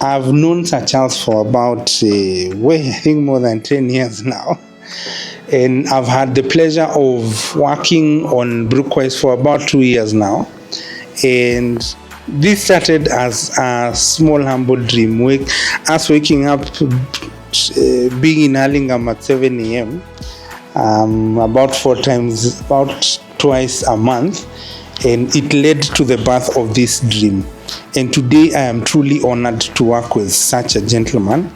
I've known Sir Charles for about, I think more than 10 years now. And I've had the pleasure of working on Brookwise for about 2 years now. And this started as a small, humble dream. Us waking up, being in Hurlingham at 7 a.m., about twice a month. And it led to the birth of this dream. And today I am truly honored to work with such a gentleman.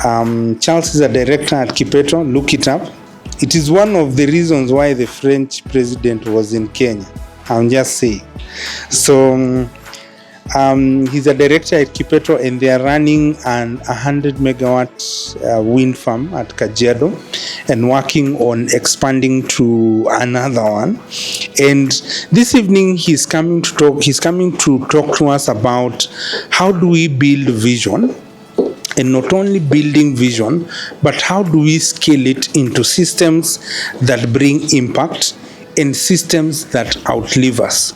Charles is a director at Kipeto. Look it up. It is one of the reasons why the French president was in Kenya. I'm just saying. So he's a director at Kipeto, and they are running an 100 megawatt wind farm at Kajiado and working on expanding to another one. And this evening he's coming to talk to us about how do we build vision, and not only building vision, but how do we scale it into systems that bring impact and systems that outlive us.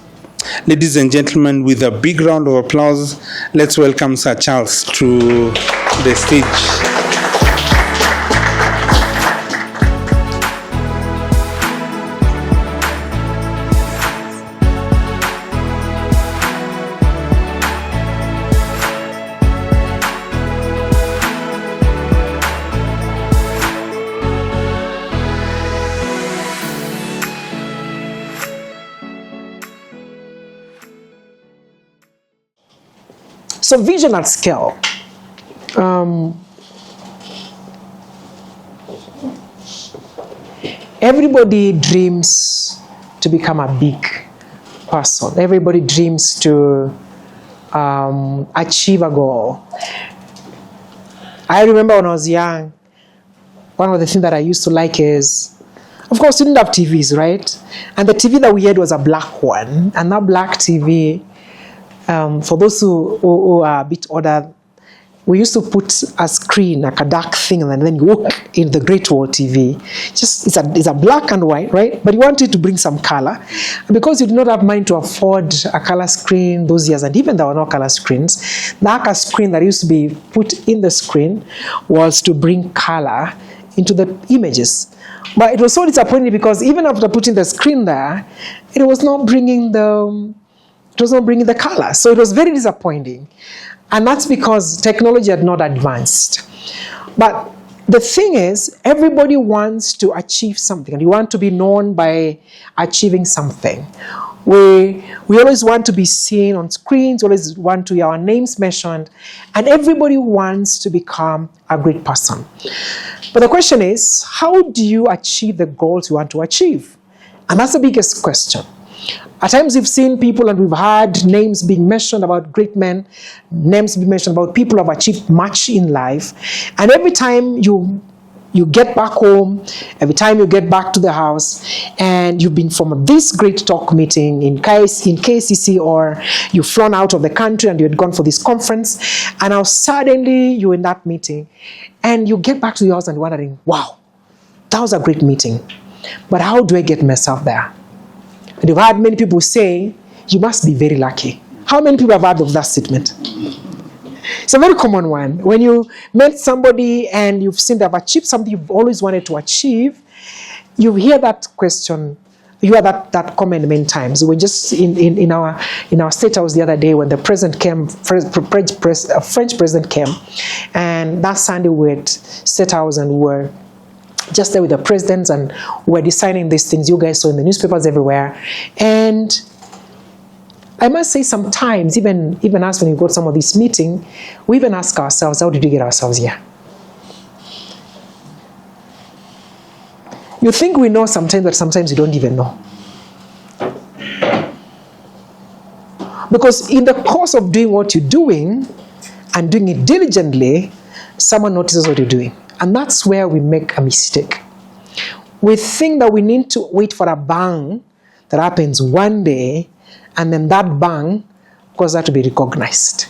Ladies and gentlemen, with a big round of applause, let's welcome Sir Charles to the stage. So vision at scale. Everybody dreams to become a big person. Everybody dreams to achieve a goal. I remember when I was young, one of the things that I used to like is, of course, we didn't have TVs, right? And the TV that we had was a black one. And that black TV, for those who are a bit older, we used to put a screen, like a dark thing, and then you look in the Great Wall TV. Just it's a black and white, right? But you wanted to bring some color. And because you did not have money to afford a color screen those years, and even there were no color screens, the color screen that used to be put in the screen was to bring color into the images. But it was so disappointing because even after putting the screen there, it was not bringing the color. So it was very disappointing. And that's because technology had not advanced. But the thing is, everybody wants to achieve something, and you want to be known by achieving something. We always want to be seen on screens, always want to hear our names mentioned, and everybody wants to become a great person. But the question is, how do you achieve the goals you want to achieve? And that's the biggest question. At times we've seen people and we've heard names being mentioned about great men, names being mentioned about people who have achieved much in life. And every time you get back home, every time you get back to the house, and you've been from this great talk meeting in KCC, or you've flown out of the country and you had gone for this conference, and now suddenly you're in that meeting, and you get back to the house and wondering, wow, that was a great meeting, but how do I get myself there? And you've heard many people say, you must be very lucky. How many people have heard of that statement? It's a very common one. When you met somebody and you've seen they've achieved something you've always wanted to achieve, you hear that question, you hear that comment many times. We were just in our state house the other day when the president came, French president came, and that Sunday we were at state house and we were just there with the presidents and we're deciding these things you guys saw in the newspapers everywhere. And I must say sometimes, even us when we go to some of these meetings, we even ask ourselves, how did we get ourselves here? You think we know sometimes, but sometimes you don't even know. Because in the course of doing what you're doing and doing it diligently, someone notices what you're doing. And that's where we make a mistake. We think that we need to wait for a bang that happens one day, and then that bang causes that to be recognized.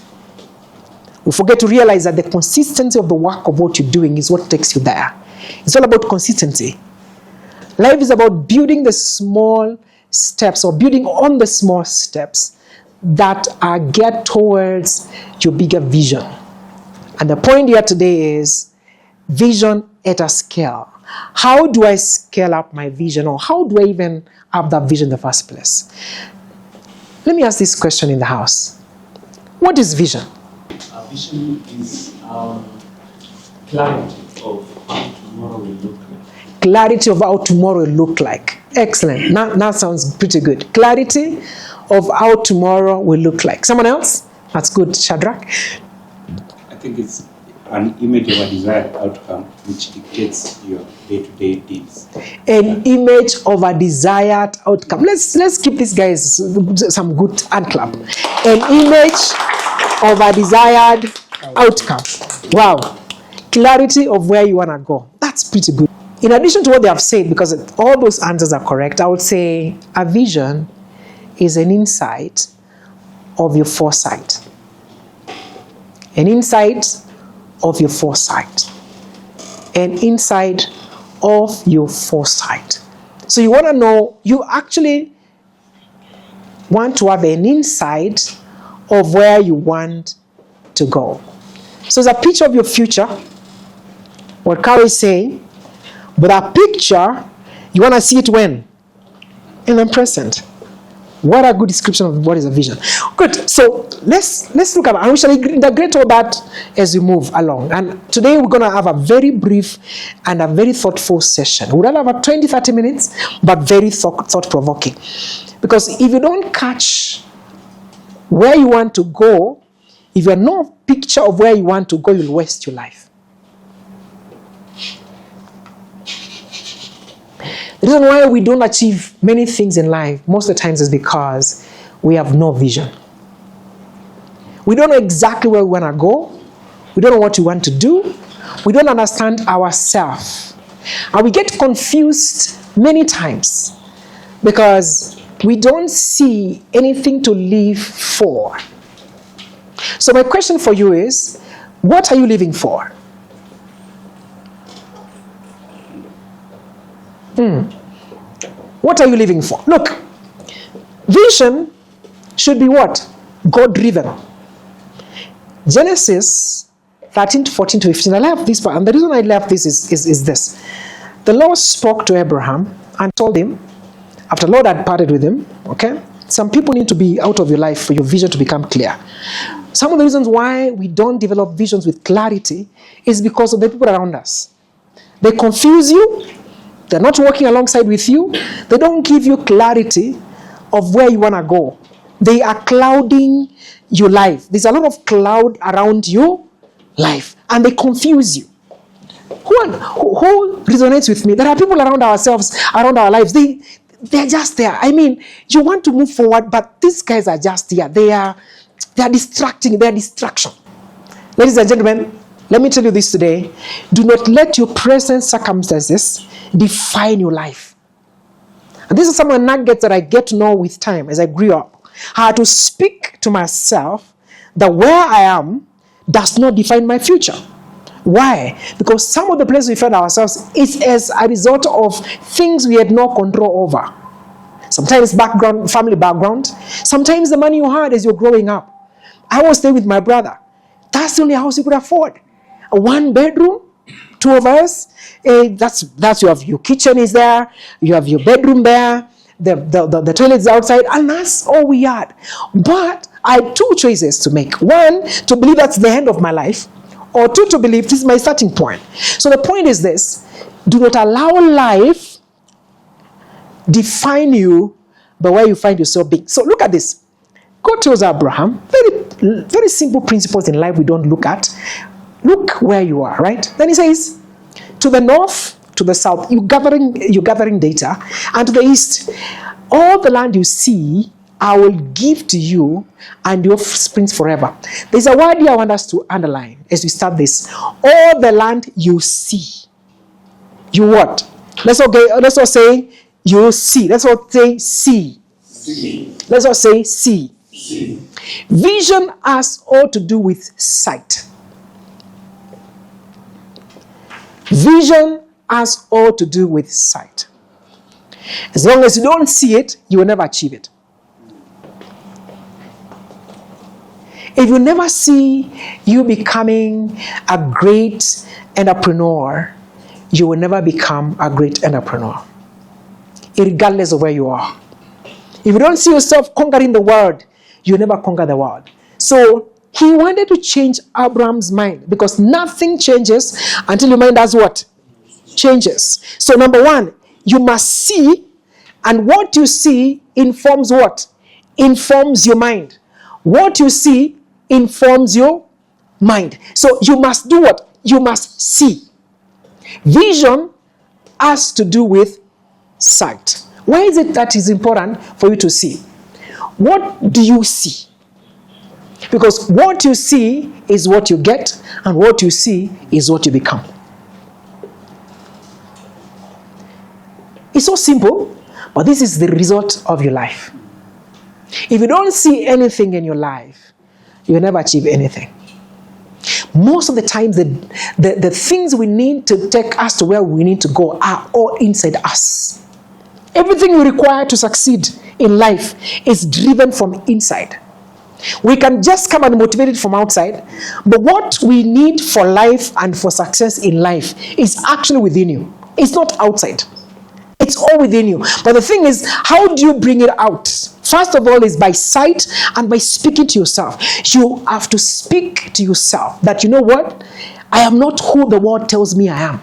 We forget to realize that the consistency of the work of what you're doing is what takes you there. It's all about consistency. Life is about building the small steps, or building on the small steps that are geared towards your bigger vision. And the point here today is vision at a scale. How do I scale up my vision, or how do I even have that vision in the first place? Let me ask this question in the house. What is vision? A vision is clarity of how tomorrow will look like. Clarity of how tomorrow will look like. Excellent. Now sounds pretty good. Clarity of how tomorrow will look like. Someone else? That's good, Shadrach. I think it's an image of a desired outcome which dictates your day-to-day deeds. An image of a desired outcome. Let's give these guys some good hand clap. An image of a desired outcome. Wow. Clarity of where you want to go. That's pretty good. In addition to what they have said, because all those answers are correct, I would say a vision is an insight of your foresight. An insight of your foresight. An insight of your foresight. So you want to know, you actually want to have an insight of where you want to go. So it's a picture of your future, what Carol is saying, but a picture, you want to see it when? In the present. What a good description of what is a vision. Good. So let's look at it. And we shall integrate all that as we move along. And today we're going to have a very brief and a very thoughtful session. We'll have about 20-30 minutes, but very thought-provoking. Because if you don't catch where you want to go, if you have no picture of where you want to go, you'll waste your life. The reason why we don't achieve many things in life most of the times is because we have no vision. We don't know exactly where we want to go. We don't know what we want to do. We don't understand ourselves. And we get confused many times because we don't see anything to live for. So my question for you is, what are you living for? What are you living for? Look, vision should be what? God-driven. Genesis 13:14-15. I love this part, and the reason I love this is this. The Lord spoke to Abraham and told him, after the Lord had parted with him, okay, some people need to be out of your life for your vision to become clear. Some of the reasons why we don't develop visions with clarity is because of the people around us. They confuse you. They're not working alongside with you. They don't give you clarity of where you want to go. They are clouding your life. There's a lot of cloud around your life, and they confuse you. Who resonates with me? There are people around ourselves, around our lives. They're just there. I mean, you want to move forward, but these guys are just here. They are distracting. They are distraction. Ladies and gentlemen, let me tell you this today. Do not let your present circumstances define your life. And this is some of the nuggets that I get to know with time as I grew up. I had to speak to myself that where I am does not define my future. Why? Because some of the places we find ourselves is as a result of things we had no control over. Sometimes family background. Sometimes the money you had as you're growing up. I was staying with my brother. That's the only house you could afford. A 1-bedroom, 2 of us. That's you have your kitchen is there. You have your bedroom there. The toilet's outside, and that's all we had. But I had 2 choices to make. 1, to believe that's the end of my life, or 2, to believe this is my starting point. So the point is this: do not allow life define you by where you find yourself being. So look at this. God tells Abraham very, very simple principles in life we don't look at. Look where you are, right? Then he says, to the north, to the south, you're gathering data, and to the east, all the land you see, I will give to you and your springs forever. There's a word here I want us to underline as we start this. All the land you see. You what? Let's all say you see. Let's all say see. See. Let's all say see. See. Vision has all to do with sight. Vision has all to do with sight. As long as you don't see it, you will never achieve it. If you never see you becoming a great entrepreneur, you will never become a great entrepreneur, regardless of where you are. If you don't see yourself conquering the world, you'll never conquer the world. So he wanted to change Abraham's mind, because nothing changes until your mind does what? Changes. So number one, you must see, and what you see informs what? Informs your mind. What you see informs your mind. So you must do what? You must see. Vision has to do with sight. Why is it that is important for you to see? What do you see? Because what you see is what you get, and what you see is what you become. It's so simple, but this is the result of your life. If you don't see anything in your life, you'll never achieve anything. Most of the time, the things we need to take us to where we need to go are all inside us. Everything we require to succeed in life is driven from inside. We can just come and motivate it from outside, but what we need for life and for success in life is actually within you. It's not outside. It's all within you. But the thing is, how do you bring it out? First of all is by sight and by speaking to yourself. You have to speak to yourself that, you know what? I am not who the world tells me I am.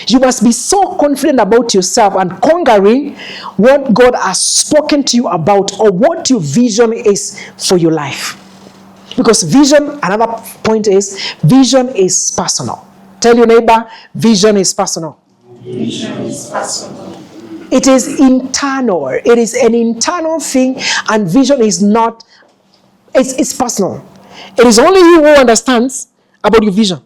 You must be so confident about yourself and conquering what God has spoken to you about, or what your vision is for your life. Because vision, another point is, vision is personal. Tell your neighbor, vision is personal. Vision is personal. It is internal. It is an internal thing, and vision is not, it's personal. It is only you who understands about your vision.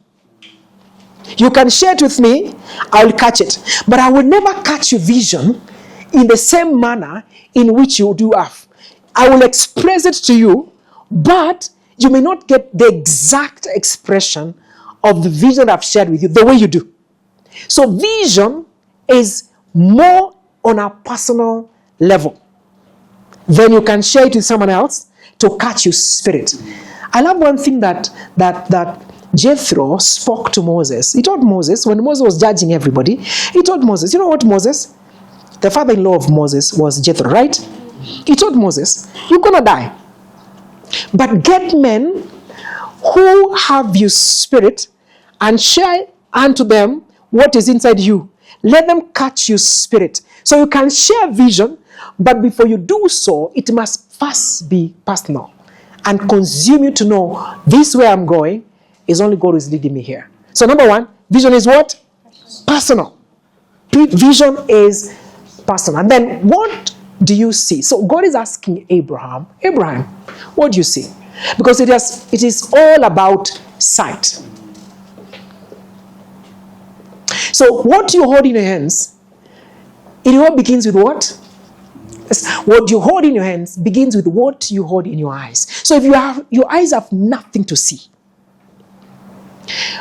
You can share it with me, I will catch it. But I will never catch your vision in the same manner in which you do have. I will express it to you, but you may not get the exact expression of the vision I've shared with you the way you do. So vision is more on a personal level. Then you can share it with someone else to catch your spirit. I love one thing that Jethro spoke to Moses. He told Moses, when Moses was judging everybody, he told Moses, you know what, Moses? The father-in-law of Moses was Jethro, right? He told Moses, you're going to die. But get men who have your spirit and share unto them what is inside you. Let them catch your spirit. So you can share vision, but before you do so, it must first be personal and consume you to know this way I'm going is only God who is leading me here. So number one, vision is what? Personal. Vision is personal. And then what do you see? So God is asking Abraham, what do you see? Because it is all about sight. So what you hold in your hands, it all begins with what? What you hold in your hands begins with what you hold in your eyes. So if your eyes have nothing to see.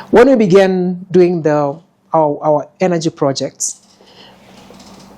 When we began doing our energy projects,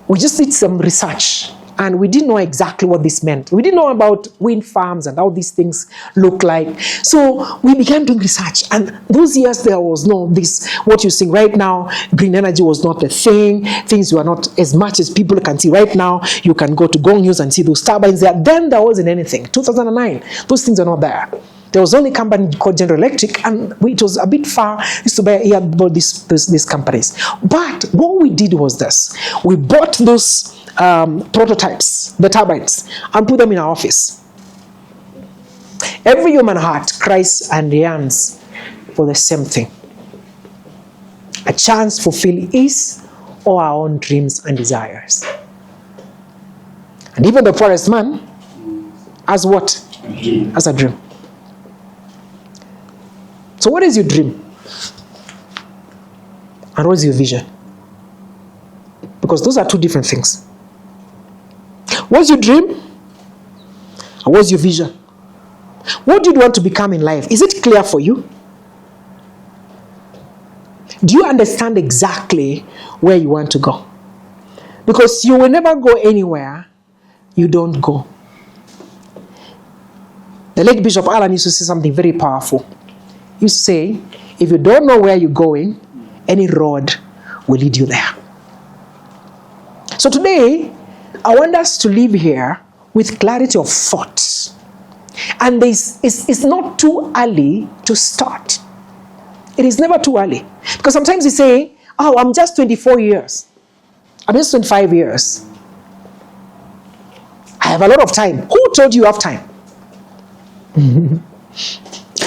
we just did some research, and we didn't know exactly what this meant. We didn't know about wind farms and how these things look like. So we began doing research, and those years there was no this, what you're seeing right now, green energy was not a thing. Things were not as much as people can see right now. You can go to Gong News and see those turbines there. Then there wasn't anything. 2009, those things are not there. There was only a company called General Electric, and it was a bit far. Used to buy about these companies. But what we did was this: we bought those prototypes, the turbines, and put them in our office. Every human heart cries and yearns for the same thing: a chance to fulfill his or our own dreams and desires. And even the poorest man has what? Has a dream. So what is your dream? And what is your vision? Because those are two different things. What's your dream? And what's your vision? What do you want to become in life? Is it clear for you? Do you understand exactly where you want to go? Because you will never go anywhere you don't go. The late Bishop Allen used to say something very powerful. He used to say, if you don't know where you're going, any road will lead you there. So today, I want us to live here with clarity of thought. And it's not too early to start. It is never too early. Because sometimes we say, oh, I'm just 24 years. I'm just 25 years. I have a lot of time. Who told you have time?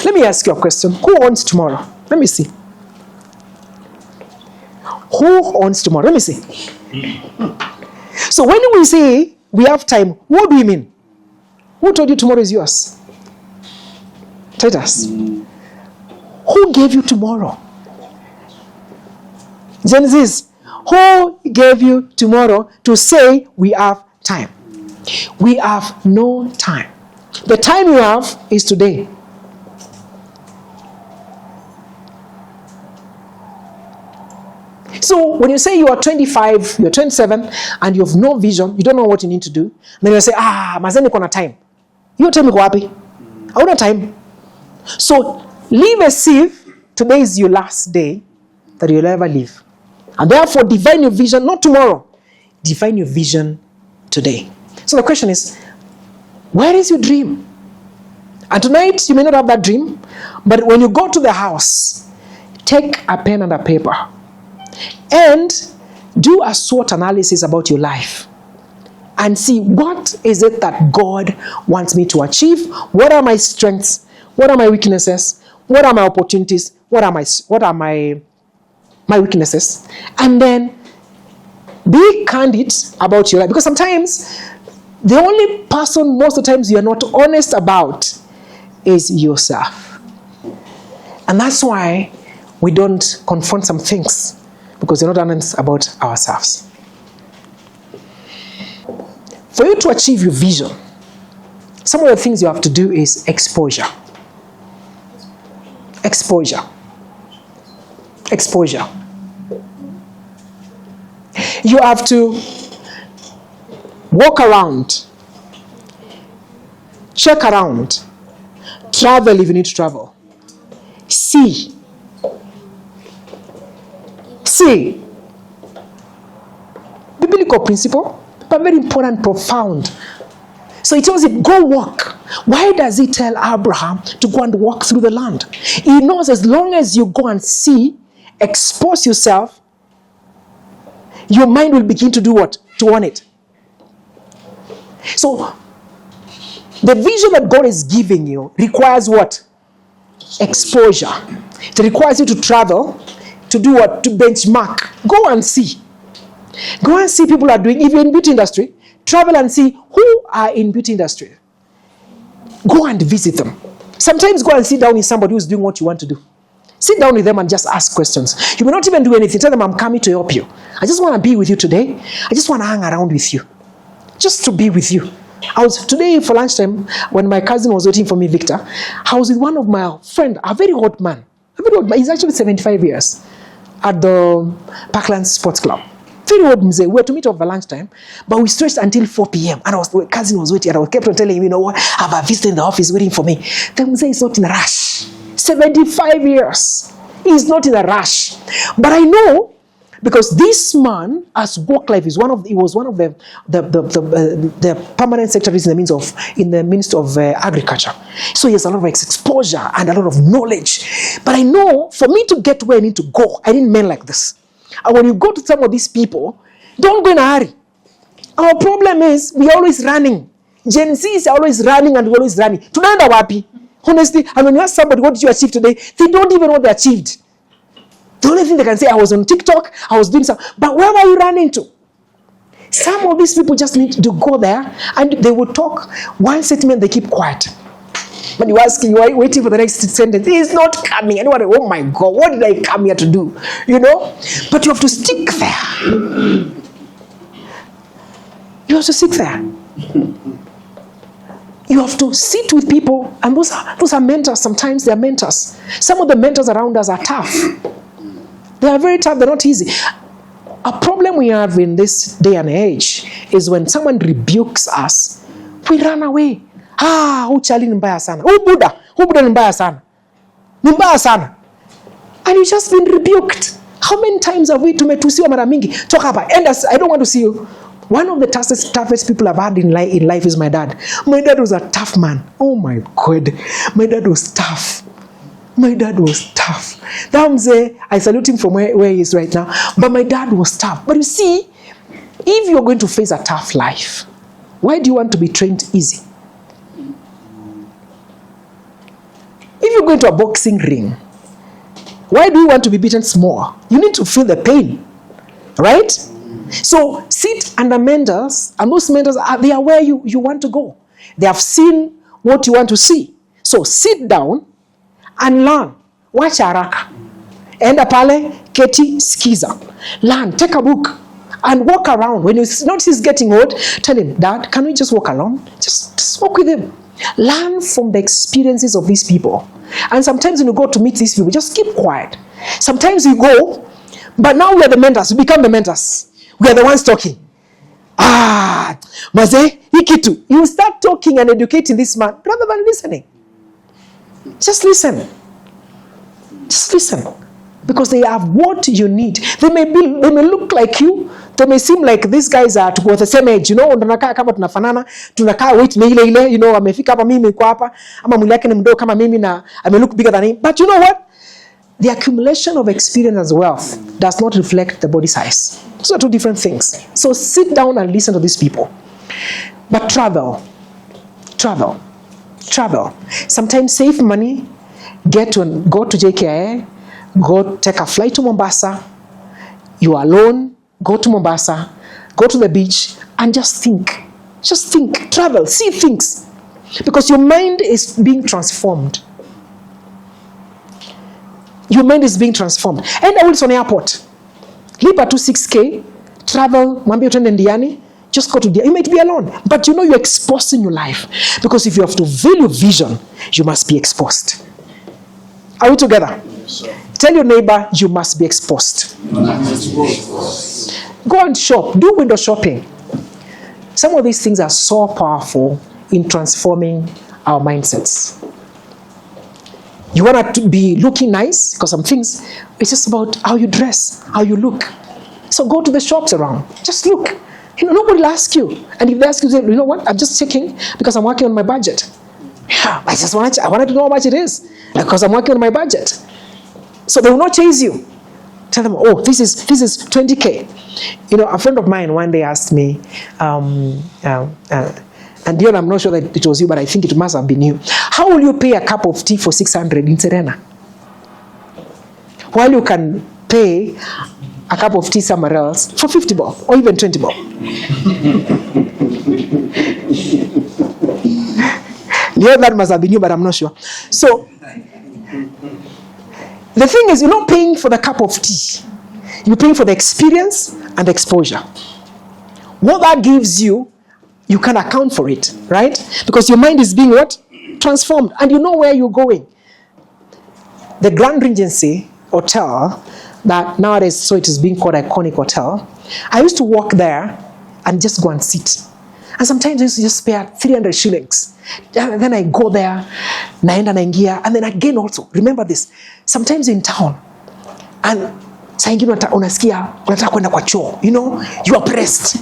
Let me ask you a question. Who owns tomorrow? Let me see. Who owns tomorrow? Let me see. So when we say we have time, what do we mean? Who told you tomorrow is yours? Titus. Who gave you tomorrow? Genesis. Who gave you tomorrow to say we have time? We have no time. The time you have is today. So when you say you are 25, you're 27, and you have no vision, you don't know what you need to do, then you say, mazeni kona time. You tell me wapi. I want time. So live as if today is your last day that you'll ever live. And therefore define your vision, not tomorrow. Define your vision today. So the question is, where is your dream? And tonight you may not have that dream, but when you go to the house, take a pen and a paper and do a SWOT analysis about your life and see what is it that God wants me to achieve. What are my strengths? What are my weaknesses? What are my opportunities? What are my weaknesses? And then be candid about your life. Because sometimes the only person most of the times you are not honest about is yourself. And that's why we don't confront some things, because we're not honest about ourselves. For you to achieve your vision, some of the things you have to do is exposure. Exposure. Exposure. You have to walk around, check around, travel if you need to travel, see. Biblical principle, but very important, profound. So he tells him, go walk. Why does he tell Abraham to go and walk through the land? He knows as long as you go and see, expose yourself, your mind will begin to do what? To want it. So the vision that God is giving you requires what? Exposure. It requires you to travel, to do what? To benchmark. Go and see. Go and see people are doing. If you're in beauty industry, travel and see who are in beauty industry. Go and visit them. Sometimes go and sit down with somebody who's doing what you want to do. Sit down with them and just ask questions. You may not even do anything. Tell them, I'm coming to help you. I just want to be with you today. I just want to hang around with you. Just to be with you. I was today for lunchtime when my cousin was waiting for me, Victor. I was with one of my friends, a very old man. He's actually 75 years at the Parkland Sports Club. Very old mzee. We were to meet over lunchtime, but we stretched until 4 p.m. And my cousin was waiting, and I kept on telling him, you know what, I have a visitor in the office waiting for me. The mzee is not in a rush. 75 years. He's not in a rush. But I know, because this man has work life. He was one of the permanent secretaries in the Ministry of Agriculture. So he has a lot of exposure and a lot of knowledge. But I know, for me to get where I need to go, I didn't mean like this. And when you go to some of these people, don't go in a hurry. Our problem is we're always running. Gen Z is always running and we're always running. Tunaenda wapi? Honestly, and when you ask somebody, what did you achieve today? They don't even know what they achieved. The only thing they can say, I was on TikTok, I was doing something. But where were you running to? Some of these people just need to go there and they will talk. One statement, they keep quiet. When you ask, you are waiting for the next sentence. He is not coming. And oh my God, what did I come here to do? You know? But you have to stick there. You have to stick there. You have to sit with people. And those are mentors. Sometimes they are mentors. Some of the mentors around us are tough. They are very tough. They're not easy. A problem we have in this day and age is when someone rebukes us, we run away. uchali ni mbaya sana. Buddha ni mbaya sana. Ni mbaya sana. And you just been rebuked. How many times have we tumetusiwa mara mingi? Talk about, and I don't want to see you. One of the toughest people I've had in life is my dad. My dad was a tough man. Oh my God. My dad was tough. That mzee, I salute him from where he is right now. But my dad was tough. But you see, if you're going to face a tough life, why do you want to be trained easy? If you're going to a boxing ring, why do you want to be beaten small? You need to feel the pain, right? So sit under mentors, and those mentors they are where you want to go. They have seen what you want to see. So sit down and learn. Watch haraka. Enda pale, keti, skiza. Learn, take a book, and walk around. When you notice he's getting old, tell him, Dad, can we just walk along? Just walk with him. Learn from the experiences of these people. And sometimes when you go to meet these people, just keep quiet. Sometimes you go, but now we are the mentors. We become the mentors. We are the ones talking. Maze, ikitu. You start talking and educating this man rather than listening. Just listen. Because they have what you need. They may look like you. They may seem like these guys are to the same age, tunakaa kama tunafanana, tunakaa weight ni ile, amefika hapa mimi niko hapa, ama mwili yake ni mdogo kama mimi na look bigger than him. But you know what? The accumulation of experience as wealth does not reflect the body size. Those are two different things. So sit down and listen to these people. But travel. Sometimes save money, go to JKIA, go take a flight to Mombasa. You are alone, go to Mombasa, go to the beach, and just think. Travel, see things. Because your mind is being transformed. Your mind is being transformed. And I was on airport. Lipa to 6K, travel, mwambie utende ndiani, just go to the, you might be alone, but you're exposed in your life. Because if you have to value vision, you must be exposed. Are we together? Yes, tell your neighbor, you must be exposed. Go and shop, do window shopping. Some of these things are so powerful in transforming our mindsets. You want to be looking nice, because some things, it's just about how you dress, how you look. So go to the shops around. Just look. Nobody will ask you. And if they ask you, say, you know what, I'm just checking because I'm working on my budget. Yeah, I wanted to know how much it is because I'm working on my budget. So they will not chase you. Tell them, oh, this is 20K. A friend of mine one day asked me, and Dion, I'm not sure that it was you, but I think it must have been you. How will you pay a cup of tea for 600 in Serena? While you can pay a cup of tea somewhere else for 50 bob or even 20 bob. Yeah, that must have been you, but I'm not sure. So, the thing is, you're not paying for the cup of tea. You're paying for the experience and exposure. What that gives you, you can account for it, right? Because your mind is being what? Transformed. And you know where you're going. The Grand Regency Hotel, that nowadays, so it is being called Iconic Hotel. I used to walk there and just go and sit. And sometimes I used to just spare 300 shillings. And then I go there, naenda naingia, and then again also, remember this, sometimes in town, and saa ingine unasikia, unataka kwenda kwa choo, you are pressed.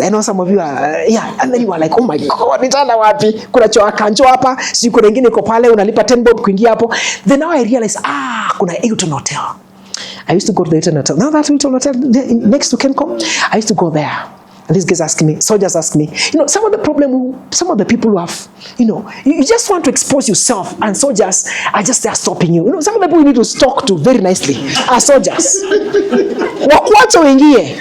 I know some of you are, and then you are like, oh my God, nitaenda wapi? Kuna choo kanjo hapa, sijui kuna ingine iko pale, unalipa 10 bob kuingia hapo. Then now I realize, kuna Hilton Hotel. I used to go to the Hilton Hotel. Now that Hilton Hotel next to Kencom, I used to go there. And these guys ask me, soldiers ask me, some of the people who have, you just want to expose yourself, and soldiers are just there stopping you. Some of the people you need to talk to very nicely are soldiers. Wakuacha wengie.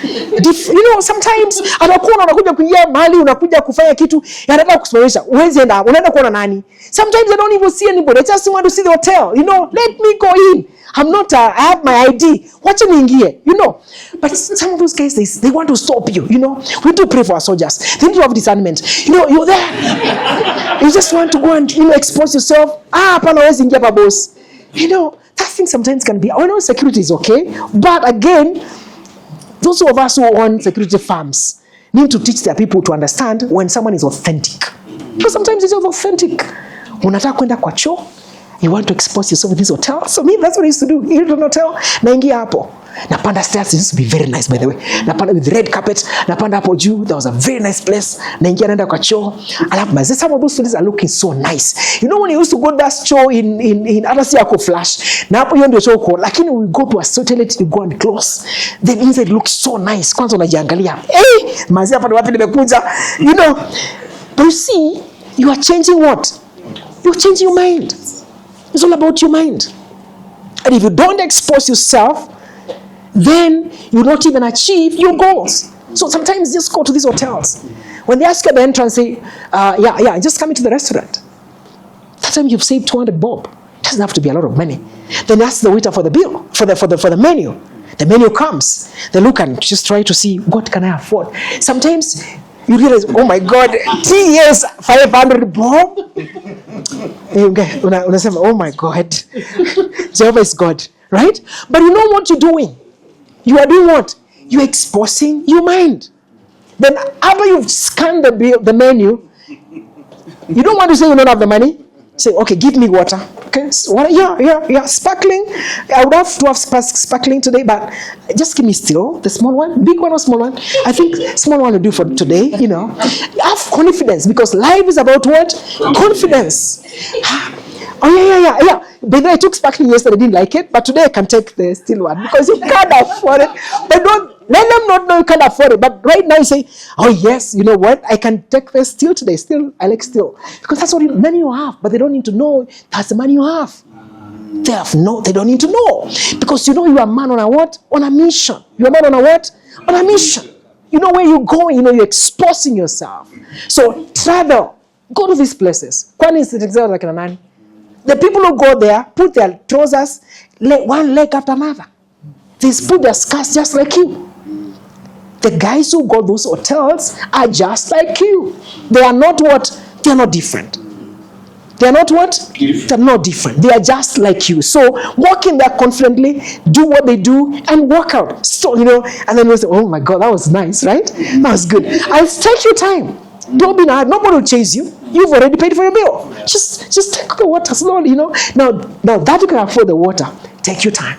Sometimes anakuwa unakuja kuingia mahali unakuja kufanya kitu yanataka kusimamisha. Uwezi enda, unaenda kuona nani? Sometimes I don't even see anybody. I just want to see the hotel. Let me go in. I have my ID. Watch me ingie, But some of those guys, they want to stop you, We need to pray for our soldiers. They need to have discernment. You're there. You just want to go and, expose yourself. Hapana wezi ingia pa boss. That thing sometimes can be, I know security is okay. But again, those of us who own security firms need to teach their people to understand when someone is authentic. Because sometimes it's authentic. Unataka kwenda kwa choo, you want to expose yourself in this hotel. So me, that's what I used to do. You don't hotel, naingia hapo. Napanda stairs, it used to be very nice, by the way. Napanda with red carpet, napanda hapo juu, there was a very nice place. Naingia naenda kwa choo. Some of those places are looking so nice. You know when you used to go to that choo in other yako flash, na hapo hiyo ndio choo ko, lakini we go to a toilet, you go and close. Then inside looks so nice. Kwanza unajiangalia. Hey, mazi hapa ni wapi nimekuja? You know, but you see, you are changing what? You're changing your mind. It's all about your mind. And if you don't expose yourself, then you don't even achieve your goals. So sometimes just go to these hotels. When they ask you at the entrance, say, just come into the restaurant. That time you've saved 200 bob. It doesn't have to be a lot of money. Then ask the waiter for the bill, for the menu. The menu comes. They look and just try to see, what can I afford? Sometimes you realize, oh my God, 3 years, 500 bob? Unasema, oh my God. Jehovah is God, right? But you know what you're doing? You are doing what? You're exposing your mind. Then after you've scanned the menu, you don't want to say you don't have the money. Say, okay, give me water. Okay, so water, yeah, sparkling. I would have to have sparkling today, but just give me still, the small one, big one or small one. I think small one will do for today, you know. Have confidence, because life is about what? Confidence. Oh, yeah. But I took sparkling yesterday, I didn't like it, but today I can take the still one, because you can't afford it. But don't let them not know you can't afford it. But right now you say, oh yes, you know what? I can take the still today. Still, I like still. Because that's what money you have, but they don't need to know that's the money you have. They don't need to know. Because you know you are a man on a what? On a mission. You are a man on a what? On a mission. You know where you're going, you know you're exposing yourself. So travel. Go to these places. The people who go there put their trousers one leg after another. They put their skirts just like you. The guys who go to those hotels are just like you. They are not what? They are not different. They are not what? They're not different. They are just like you. So walk in there confidently, do what they do, and walk out. So, you know, and then you say, oh my God, that was nice, right? That was good. I'll take your time. Don't be hard. Nobody will chase you. You've already paid for your bill. Just take the water slowly, you know. Now that you can afford the water, take your time.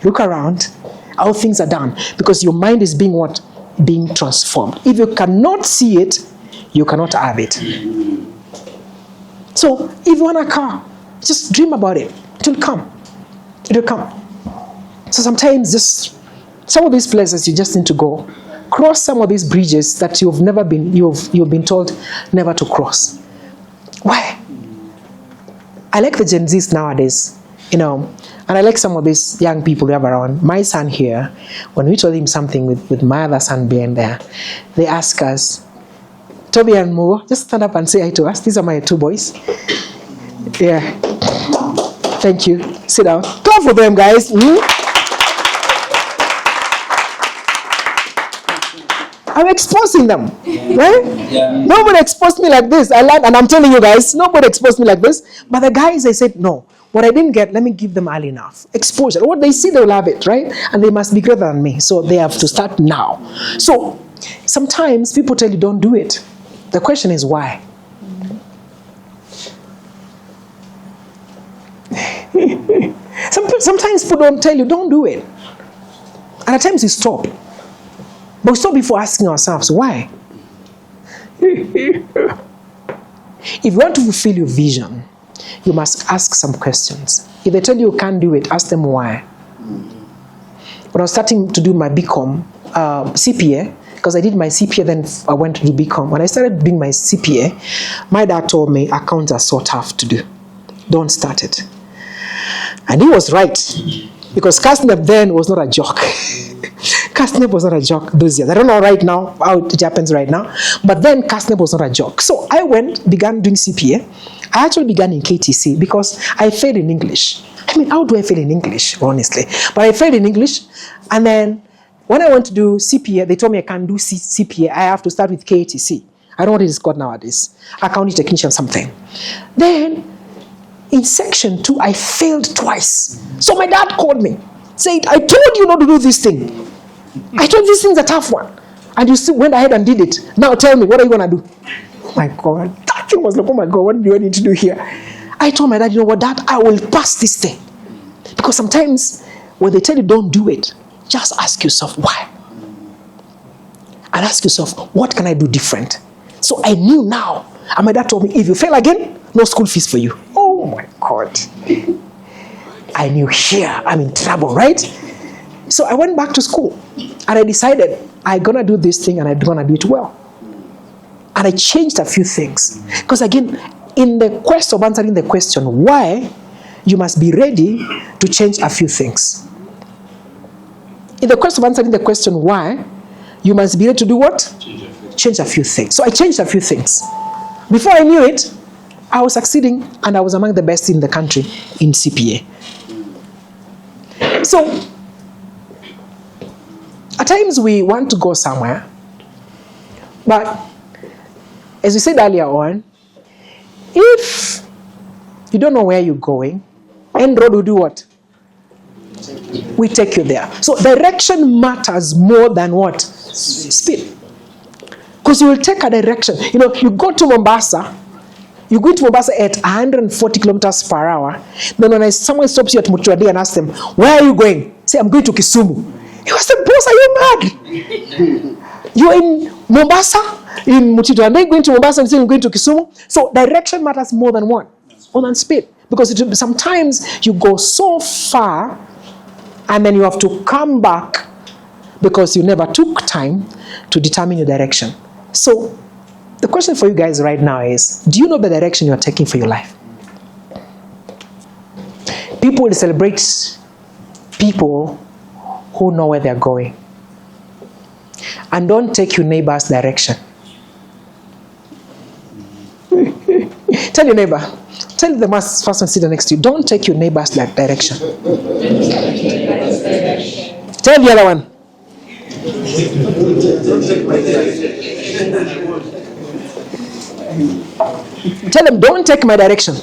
Look around. How things are done. Because your mind is being what? Being transformed. If you cannot see it, you cannot have it. So if you want a car, just dream about it. It will come. It will come. So sometimes just some of these places you just need to go. Cross some of these bridges that you've been told never to cross. Why? I like the Gen Zs nowadays, you know, and I like some of these young people we have around. My son here, when we told him something with my other son being there, they ask us, Toby and Mo, just stand up and say hi to us. These are my two boys. Yeah. Thank you. Sit down. Clap for them, guys. I'm exposing them, right? Yeah. Nobody exposed me like this. I learned, and I'm telling you guys, nobody exposed me like this. But the guys, they said, no, what I didn't get, let me give them early enough. Exposure. What they see, they'll have it, right? And they must be greater than me. So they have to start now. So sometimes people tell you, don't do it. The question is why? Sometimes people don't tell you, don't do it. And at times you stop. But we stop before asking ourselves, why? If you want to fulfill your vision, you must ask some questions. If they tell you you can't do it, ask them why. When I was starting to do my BCom, CPA, because I did my CPA, then I went to do BCom. When I started doing my CPA, my dad told me accounts are so tough to do. Don't start it. And he was right. Because CASNEP then was not a joke. CASNEP was not a joke those years. I don't know right now how it happens right now. But then CASNEP was not a joke. So I began doing CPA. I actually began in KTC because I failed in English. I mean, how do I fail in English, honestly? But I failed in English. And then when I went to do CPA, they told me I can't do CPA. I have to start with KTC. I don't know what it is called nowadays. Accounting technician something. Then in section 2, I failed twice. So my dad called me, said, I told you not to do this thing. I told you this thing's a tough one. And you still went ahead and did it. Now tell me, what are you going to do? Oh my God, He was like, oh my God, what do I need to do here? I told my dad, you know what, Dad, I will pass this thing. Because sometimes when they tell you don't do it, just ask yourself why. And ask yourself, what can I do different? So I knew now. And my dad told me, if you fail again, no school fees for you. Oh my God. I knew here I'm in trouble, right? So I went back to school and I decided I'm going to do this thing and I'm going to do it well. And I changed a few things. Because again, in the quest of answering the question, why, you must be ready to change a few things. In the quest of answering the question, why, you must be ready to do what? Change a few things. So I changed a few things. Before I knew it, I was succeeding and I was among the best in the country in CPA. So, at times we want to go somewhere, but as we said earlier on, if you don't know where you're going, end road will do what? We take you there. So direction matters more than what? Speed. Because you will take a direction. You know, you go to Mombasa, you go to Mombasa at 140 kilometers per hour. Then when someone stops you at Mutuadi and asks them, where are you going? Say, I'm going to Kisumu. You ask them, boss, are you mad? You're in Mombasa, in Mutuadi, and then going to Mombasa and saying you're going to Kisumu. So direction matters more than what? More than speed. Because sometimes you go so far and then you have to come back because you never took time to determine your direction. So the question for you guys right now is, do you know the direction you're taking for your life? People will celebrate people who know where they're going. And don't take your neighbor's direction. Tell your neighbor, tell the person sitting next to you, don't take your neighbor's direction. Tell the other one. Tell them, don't take my direction.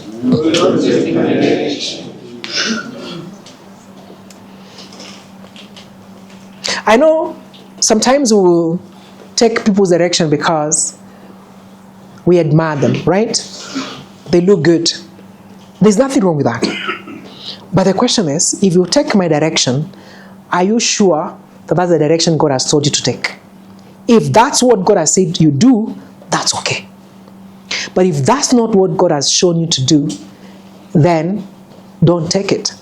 I know sometimes we will take people's direction because we admire them, right? They look good. There's nothing wrong with that. But the question is, if you take my direction, are you sure that that's the direction God has told you to take? If that's what God has said you do, that's okay. But if that's not what God has shown you to do, then don't take it.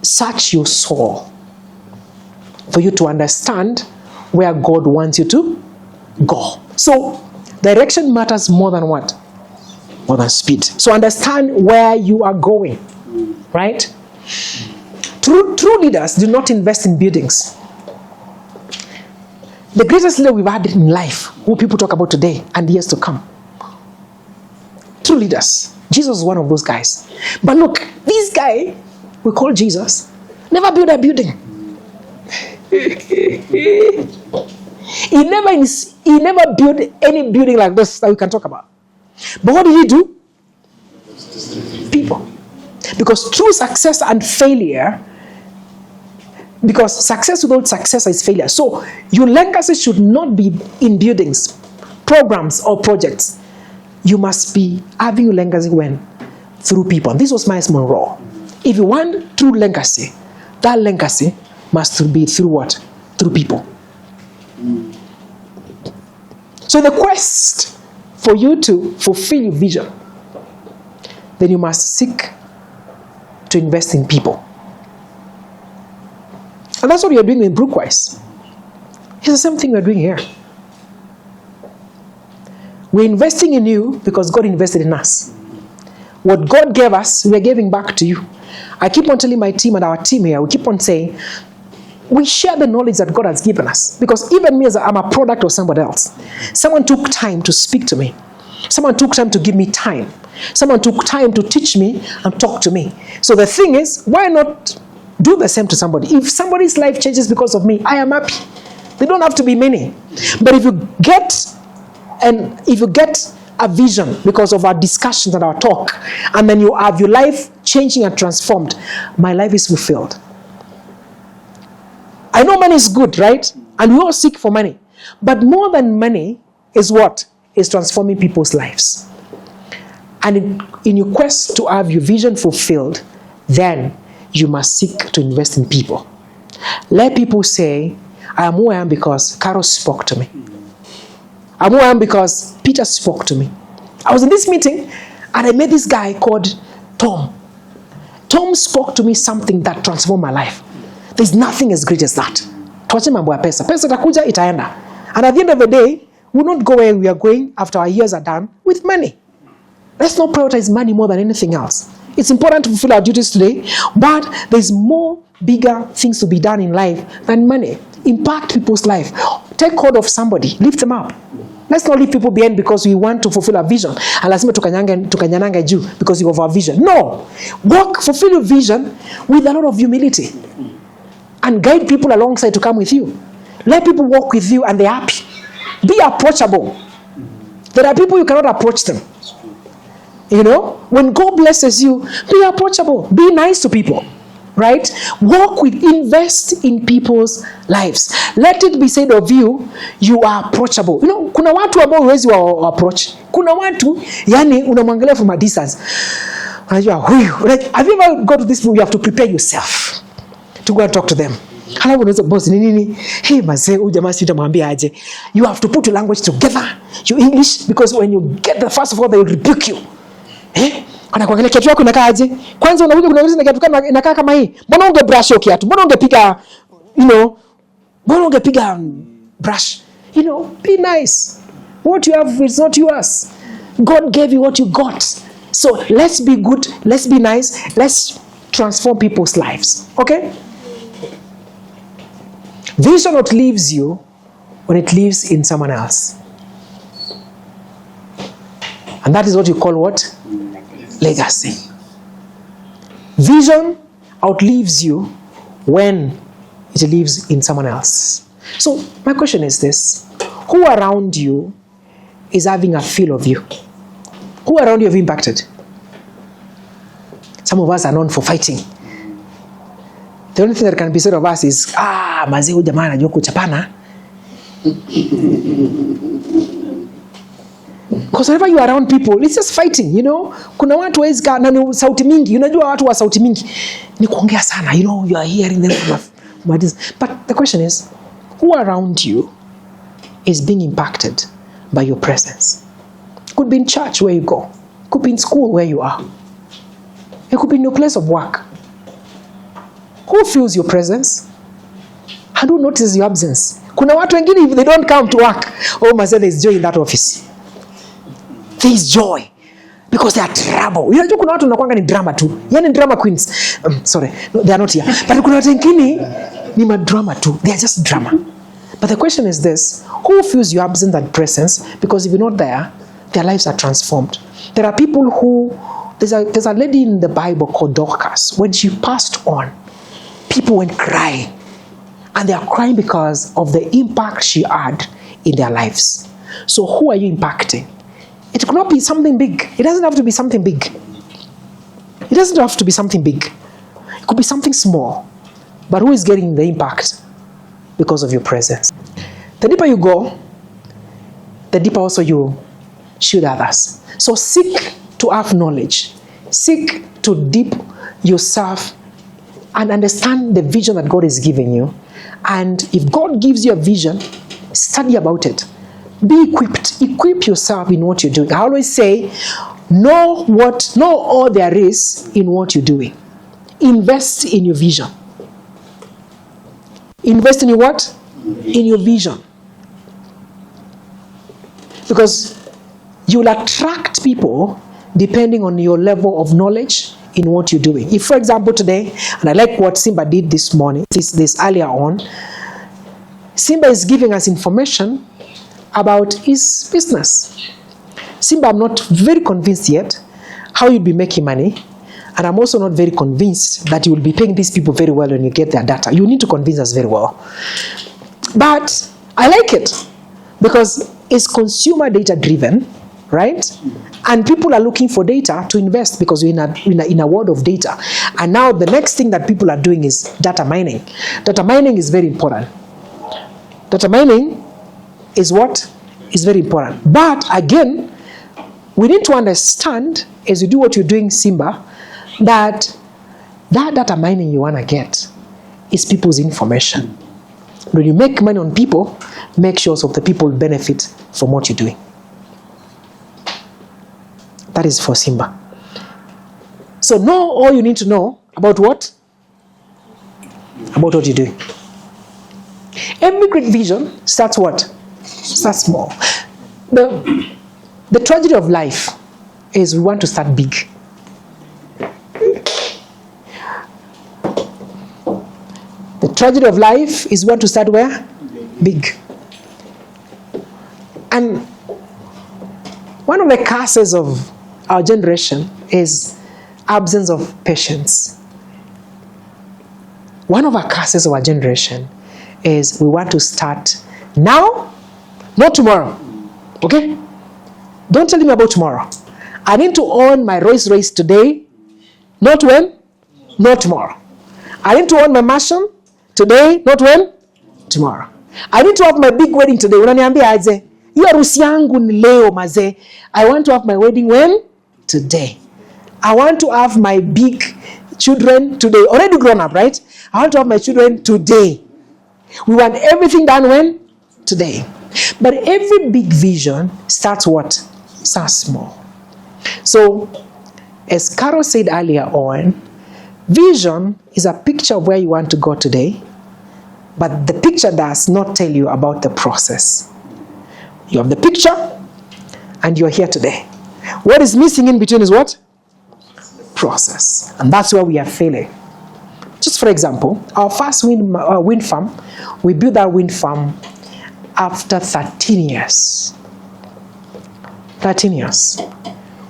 Search your soul for you to understand where God wants you to go. So, direction matters more than what? More than speed. So understand where you are going, right? True leaders do not invest in buildings. The greatest leader we've had in life, who people talk about today and years to come. True leaders. Jesus was one of those guys. But look, this guy, we call Jesus, never built a building. He never built any building like this that we can talk about. But what did he do? People. Because true success and failure, because success without success is failure. So your legacy should not be in buildings, programs, or projects. You must be having your legacy when? Through people. And this was Miles Monroe. If you want true legacy, that legacy must be through what? Through people. So the quest for you to fulfill your vision, then you must seek to invest in people. And that's what you're doing in Brookwise. It's the same thing we're doing here. We're investing in you because God invested in us. What God gave us, we're giving back to you. I keep on telling my team and our team here, we keep on saying, we share the knowledge that God has given us. Because even me, as I'm a product of somebody else. Someone took time to speak to me. Someone took time to give me time. Someone took time to teach me and talk to me. So the thing is, why not do the same to somebody? If somebody's life changes because of me, I am happy. They don't have to be many. But if you get a vision because of our discussions and our talk, and then you have your life changing and transformed, my life is fulfilled. I know money is good, right? And we all seek for money. But more than money is what? is transforming people's lives. And in your quest to have your vision fulfilled, then you must seek to invest in people. Let people say, I am who I am because Carol spoke to me. I'm who I am because Peter spoke to me. I was in this meeting and I met this guy called Tom. Tom spoke to me something that transformed my life. There's nothing as great as that. Tuache mambo ya pesa. Pesa itakuja, itaenda. And at the end of the day, we'll not go where we are going after our years are done with money. Let's not prioritize money more than anything else. It's important to fulfill our duties today, but there's more bigger things to be done in life than money. Impact people's life. Take hold of somebody. Lift them up. Let's not leave people behind because we want to fulfill our vision. And lazima tukanyananga juu because you have our vision. No. Fulfill your vision with a lot of humility. And guide people alongside to come with you. Let people walk with you and they're happy. Be approachable. There are people you cannot approach them. You know, when God blesses you, be approachable. Be nice to people. Right? Invest in people's lives. Let it be said of you, you are approachable. You know, kuna watu ambao huwezi wa approach. Kuna watu, yani unamwangalia from a distance. Unajua huyu. Have you ever got to this point you have to prepare yourself to go and talk to them? Halafu unaweza boss nini? Hey mazee, huyu jamaa sita mwambia aje. You have to put your language together. Your English, because when you get the first of all they will rebuke you. Anakuangalia kiatu yako inakaa aje? Kwanza unakuja kunauliza na kiatu kama inakaa kama hii. Mbona ungebrash hiyo kiatu? Mbona ungepiga mbona ungepiga brush? Be nice. What you have is not yours. God gave you what you got. So let's be good, let's be nice, let's transform people's lives. Okay? Vision outlives you when it lives in someone else. And that is what you call what? Legacy. Vision outlives you when it lives in someone else. So my question is this: who around you is having a feel of you? Who around you have impacted? Some of us are known for fighting. The only thing that can be said of us is, mazee huyu jamaa anajua kuchapana. Because whenever you are around people, it's just fighting, Kuna watu wezi na ni sauti mingi. Unajua watu wa sauti mingi ni kuongea sana, you are hearing them from a distance. But the question is, who around you is being impacted by your presence? It could be in church where you go. It could be in school where you are. It could be in your place of work. Who feels your presence? And who notices your absence? Kuna watu wengine, if they don't come to work, there is joy in that office. There is joy. Because they are trouble. Unajua kuna watu wanakuanga ni drama tu. Yani drama queens. Sorry, no, they are not here. But kuna watu wengine ni madrama tu. They are just drama. But the question is this: who feels your absence and presence? Because if you're not there, their lives are transformed. There are people who, there's a lady in the Bible called Dorcas. When she passed on, people went crying. And they are crying because of the impact she had in their lives. So who are you impacting? It could not be something big. It doesn't have to be something big. It doesn't have to be something big. It could be something small. But who is getting the impact? Because of your presence. The deeper you go, the deeper also you shield others. So seek to have knowledge. Seek to deep yourself and understand the vision that God is giving you. And if God gives you a vision, study about it. Be equipped. Equip yourself in what you're doing. I always say, know all there is in what you're doing. Invest in your vision. Invest in your what? In your vision. Because you'll attract people depending on your level of knowledge in what you're doing. If, for example, today, and I like what Simba did this morning, this earlier on, Simba is giving us information about his business. Simba, I'm not very convinced yet how you'll be making money. And I'm also not very convinced that you will be paying these people very well when you get their data. You need to convince us very well. But I like it because it's consumer data driven, right? And people are looking for data to invest because we're in a world of data. And now the next thing that people are doing is data mining. Data mining is very important. Data mining is what? is very important. But again, we need to understand, as you do what you're doing, Simba, that data mining you want to get is people's information. When you make money on people, make sure so the people benefit from what you're doing. That is for Simba. So know all you need to know about what? About what you're doing. Every great vision starts what? Starts small. The tragedy of life is we want to start big. The tragedy of life is we want to start where? Big. And one of the curses of our generation is absence of patience. One of our curses of our generation is we want to start now, not tomorrow. Okay? Don't tell me about tomorrow. I need to own my Rolls Royce today, not when? Not tomorrow. I need to own my mansion today, not when? Tomorrow. I need to have my big wedding today. Unaniambia aje? Hiyo harusi yangu ni leo maze. I want to have my wedding when? Today. I want to have my big children today. Already grown up, right? I want to have my children today. We want everything done when? Today. But every big vision starts what? Starts small. So, as Carol said earlier on, vision is a picture of where you want to go today, but the picture does not tell you about the process. You have the picture, and you're here today. What is missing in between is what? Process. And that's where we are failing. Just for example, our first wind farm, we built that wind farm after 13 years. 13 years.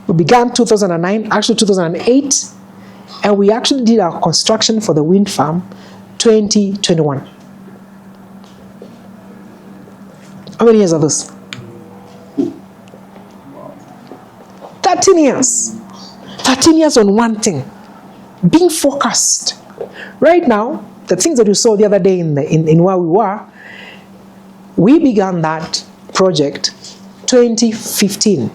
We began 2009, actually 2008, and we actually did our construction for the wind farm 2021. How many years are those? 13 years. 13 years on one thing. Being focused. Right now, the things that you saw the other day in where we were, we began that project 2015.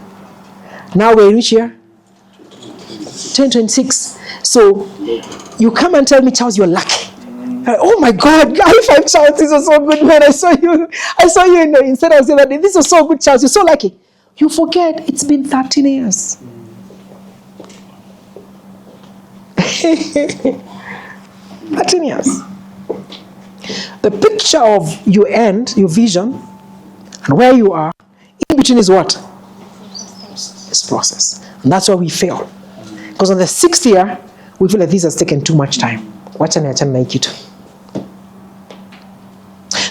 Now we're in which year? 2026. So you come and tell me, Charles, you're lucky. Oh my God, high five, Charles. This was so good, man. I saw you in San Jose that day. This was so good, Charles. You're so lucky. You forget it's been 13 years. 13 years. The picture of your end, your vision, and where you are, in between is what? It's process. And that's why we fail. Because on the 6th year, we feel like this has taken too much time. Watch and make it.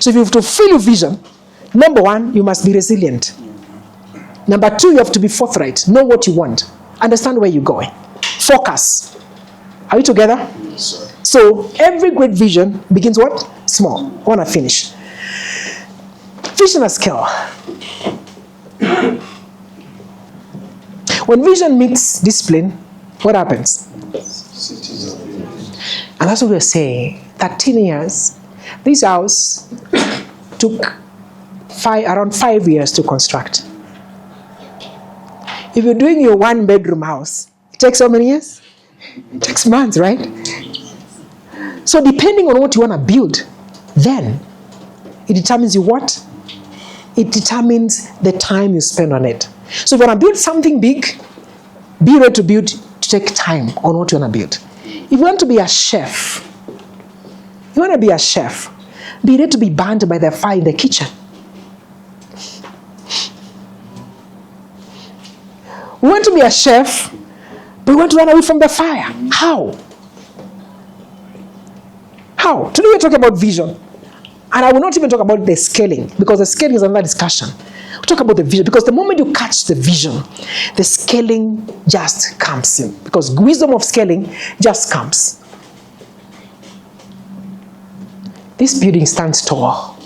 So if you have to feel your vision, number one, you must be resilient. Number two, you have to be forthright. Know what you want. Understand where you're going. Focus. Are we together? Yes, sir. So every great vision begins what? Small. I want to finish. Vision as skill. When vision meets discipline, what happens? And that's what we're saying. 13 years. This house took around 5 years to construct. If you're doing your 1-bedroom house, it takes how many years? It takes months, right? So depending on what you want to build, then it determines you what? It determines the time you spend on it. So if you want to build something big, be ready to take time on what you want to build. If you want to be a chef, be ready to be burned by the fire in the kitchen. We want to be a chef, but we want to run away from the fire. How? Today we're talking about vision. And I will not even talk about the scaling, because the scaling is another discussion. We'll talk about the vision, because the moment you catch the vision, the scaling just comes in. Because wisdom of scaling just comes. This building stands tall,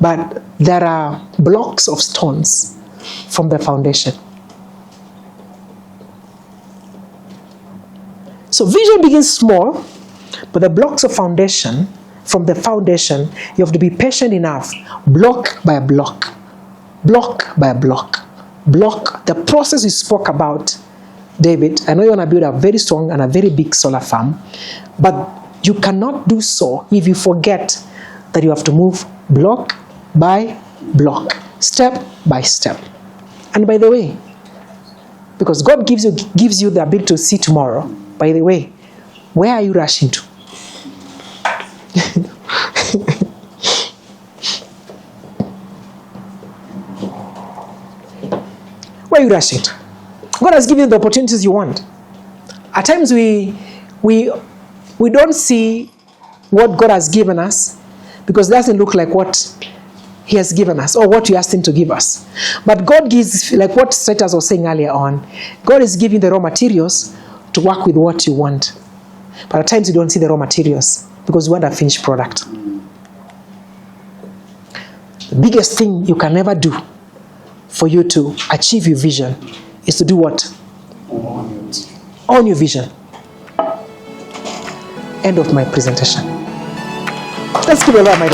but there are blocks of stones from the foundation. So vision begins small, but the blocks of foundation from the foundation, you have to be patient enough, block by block, block by block, block. The process you spoke about, David, I know you want to build a very strong and a very big solar farm, but you cannot do so if you forget that you have to move block by block, step by step. And by the way, because God gives you the ability to see tomorrow, by the way, where are you rushing to? Where are you rushing to? God has given you the opportunities you want. At times we don't see what God has given us because it doesn't look like what He has given us or what you asked Him to give us. But God gives, like what Stratus was saying earlier on, God is giving the raw materials to work with what you want. But at times you don't see the raw materials because you want a finished product. The biggest thing you can ever do for you to achieve your vision is to do what? Own your vision. End of my presentation. Let's give a lot of my